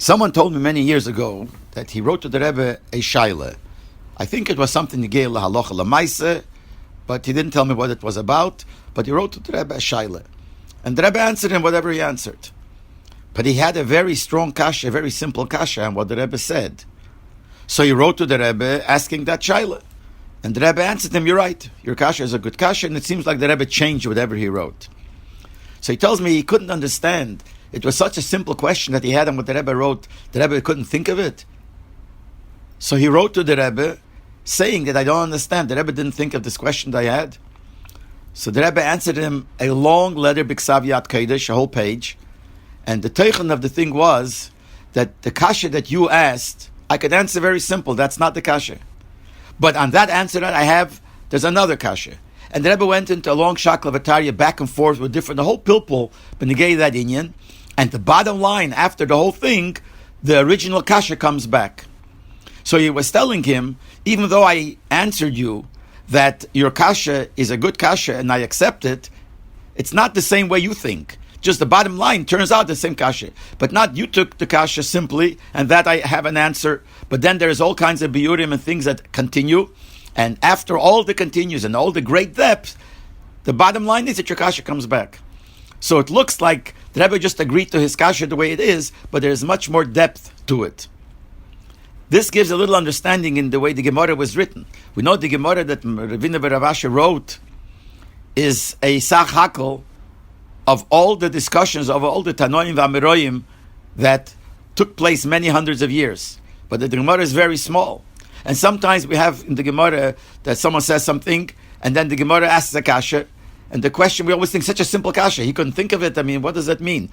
Someone told me many years ago that he wrote to the Rebbe a shaila. I think it was something Negei lahalacha lamaise, but he didn't tell me what it was about. But he wrote to the Rebbe a shaila, and the Rebbe answered him whatever he answered. But he had a very strong kasha, a very simple kasha on what the Rebbe said. So he wrote to the Rebbe asking that shaila, and the Rebbe answered him, "You're right. Your kasha is a good kasha," and it seems like the Rebbe changed whatever he wrote. So he tells me he couldn't understand. It was such a simple question that he had on what the Rebbe wrote. The Rebbe couldn't think of it. So he wrote to the Rebbe saying that I don't understand. The Rebbe didn't think of this question that I had. So the Rebbe answered him a long letter, B'ksav Yad Kodesh, a whole page. And the teichen of the thing was that the kasha that you asked, I could answer very simple. That's not the kasha. But on that answer that I have, there's another kasha. And the Rebbe went into a long shaklavatariya back and forth with different, the whole pilpul, b'negei that inyan. And the bottom line, after the whole thing, the original kasha comes back. So he was telling him, even though I answered you that your kasha is a good kasha and I accept it, it's not the same way you think. Just the bottom line turns out the same kasha. But not you took the kasha simply, and that I have an answer. But then there's all kinds of biurim and things that continue. And after all the continues and all the great depth, the bottom line is that your kasha comes back. So it looks like the Rebbe just agreed to his kasha the way it is, but there's much more depth to it. This gives a little understanding in the way the Gemara was written. We know the Gemara that Rebbe Leibel wrote is a sach hakel of all the discussions, of all the Tanoim v'Ameroyim that took place many hundreds of years. But the Gemara is very small. And sometimes we have in the Gemara that someone says something, and then the Gemara asks a kasha, and the question, we always think, such a simple kasha, he couldn't think of it. I mean, what does that mean?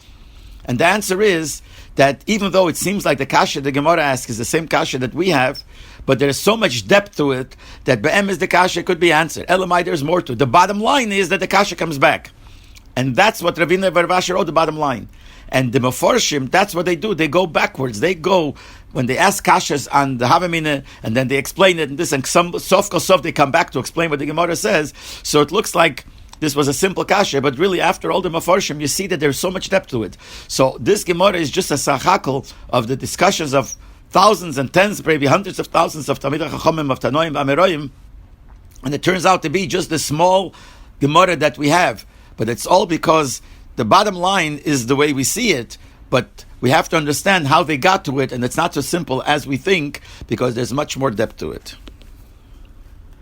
And the answer is that even though it seems like the kasha the Gemara asks is the same kasha that we have, but there's so much depth to it that be'em is the kasha could be answered. Elamai, there's more to it. The bottom line is that the kasha comes back. And that's what Rabbi Leibel wrote, the bottom line. And the Meforshim, that's what they do. They go backwards. They go, when they ask kashas on the Havamina, and then they explain it, and this, and some sof kosof, they come back to explain what the Gemara says. So it looks like this was a simple kasha, but really after all the Meforshim, you see that there's so much depth to it. So this Gemara is just a sachakel of the discussions of thousands and tens, maybe hundreds of thousands of Talmidei Chachamim, of Tanoim, Ameroyim, and it turns out to be just the small Gemara that we have. But it's all because the bottom line is the way we see it, but we have to understand how they got to it, and it's not so simple as we think, because there's much more depth to it.